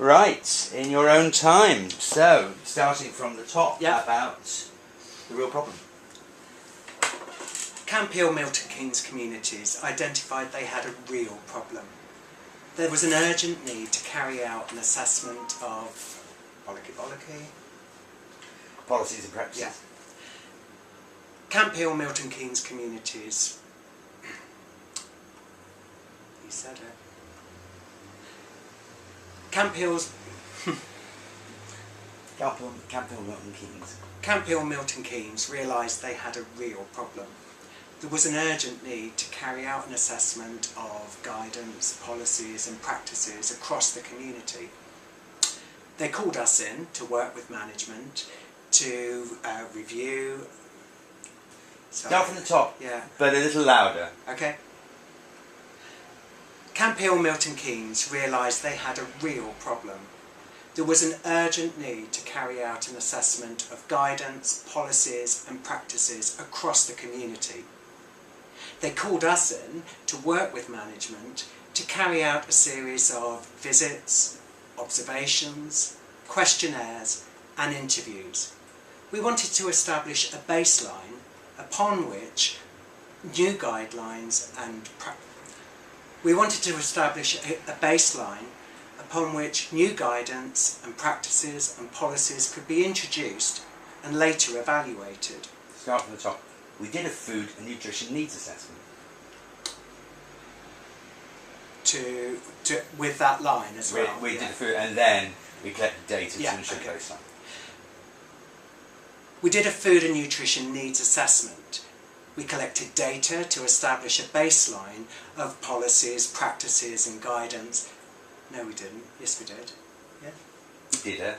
Right, in your own time. So, starting from the top, Yeah. about the real problem. Camp Hill, Milton Keynes communities identified they had a real problem. There was an urgent need to carry out an assessment of Policies and practices. Yeah. Camp Hill, Milton Keynes communities. You said it. Camp Hill, Milton Keynes. Camp Hill, Milton Keynes realised they had a real problem. There was an urgent need to carry out an assessment of guidance, policies and practices across the community. They called us in to work with management to review... Start from the top, yeah. but a little louder. Okay. Camp Hill, Milton Keynes realised they had a real problem. There was an urgent need to carry out an assessment of guidance, policies and practices across the community. They called us in to work with management to carry out a series of visits, observations, questionnaires and interviews. We wanted to establish a baseline upon which new guidelines and practices and policies could be introduced and later evaluated. Start from the top. We did a food and nutrition needs assessment. With that line as well. We did a food, and then we collected data to ensure okay. baseline. We did a food and nutrition needs assessment. We collected data to establish a baseline of policies, practices and guidance. No, we didn't. Yes, we did. Yeah. We did a...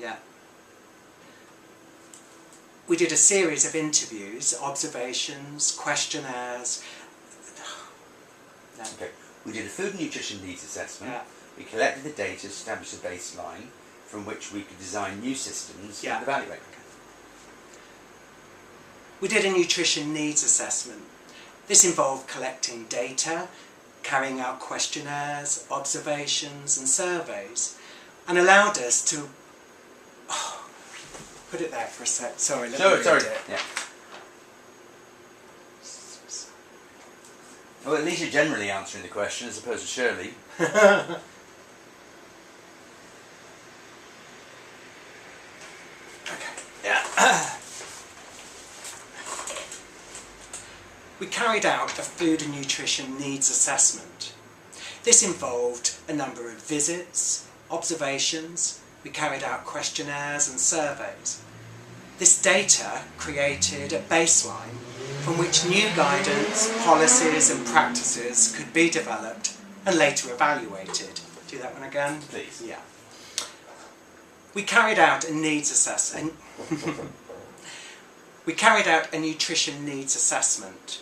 Yeah. We did a series of interviews, observations, questionnaires. No. Okay. We did a food and nutrition needs assessment. Yeah. We collected the data to establish a baseline from which we could design new systems and evaluate. We did a nutrition needs assessment. This involved collecting data, carrying out questionnaires, observations and surveys, and allowed us to... put it there for a sec. Sorry, let me read it. Yeah. Well, at least you're generally answering the question as opposed to Shirley. Okay. Yeah. We carried out a food and nutrition needs assessment. This involved a number of visits, observations. We carried out questionnaires and surveys. This data created a baseline from which new guidance, policies and practices could be developed and later evaluated. Do that one again? Please. Yeah. We carried out a needs assessment. We carried out a nutrition needs assessment.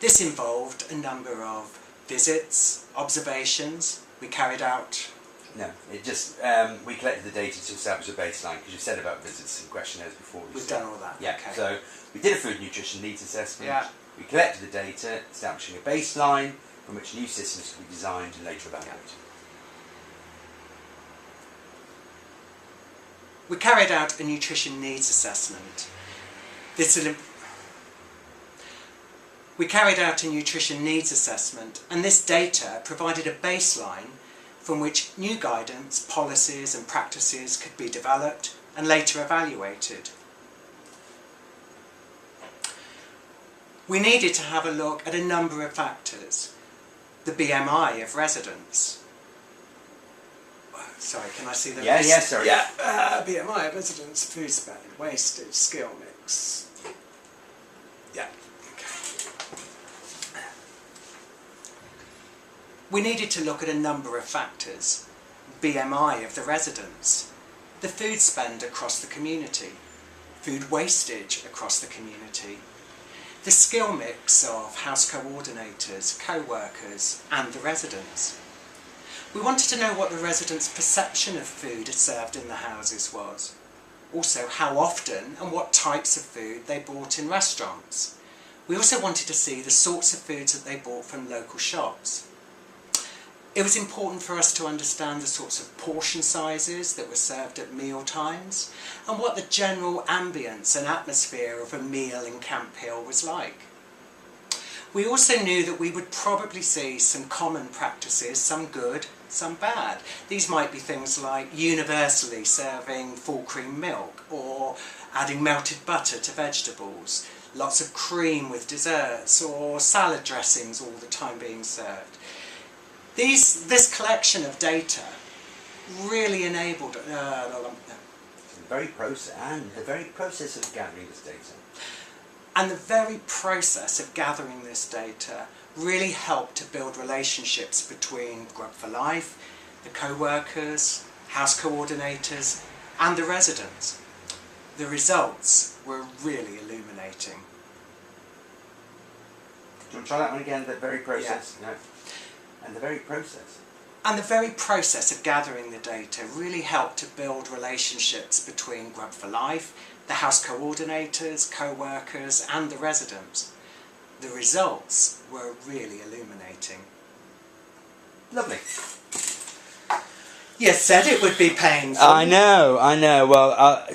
This involved a number of visits, observations. We carried out... No, it just, we collected the data to establish a baseline, because you said about visits and questionnaires before. We've done all that. Yeah, okay. so we did a food nutrition needs assessment. Yeah. We collected the data, establishing a baseline from which new systems could be designed and later evaluated. We carried out a nutrition needs assessment. We carried out a nutrition needs assessment, and this data provided a baseline from which new guidance, policies and practices could be developed and later evaluated. We needed to have a look at a number of factors. The BMI of residents. Sorry, can I see the list? Yeah, sorry. Yeah, BMI of residents, food spend, wastage, skill mix. Yeah, okay. We needed to look at a number of factors. BMI of the residents, the food spend across the community, food wastage across the community, the skill mix of house coordinators, co-workers and the residents. We wanted to know what the residents' perception of food served in the houses was. Also how often and what types of food they bought in restaurants. We also wanted to see the sorts of foods that they bought from local shops. It was important for us to understand the sorts of portion sizes that were served at meal times and what the general ambience and atmosphere of a meal in Camp Hill was like. We also knew that we would probably see some common practices, some good, some bad. These might be things like universally serving full cream milk or adding melted butter to vegetables, lots of cream with desserts or salad dressings all the time being served. This collection of data really enabled the very process of gathering this data. And the very process of gathering this data really helped to build relationships between Grub for Life, the co-workers, house coordinators and the residents. The results were really illuminating. Do you want to try that one again, the very process? Yeah. No. And the very process. And the very process of gathering the data really helped to build relationships between Grub for Life, the house coordinators, co-workers and the residents. The results were really illuminating. Lovely. You said it would be painful. I know. Well,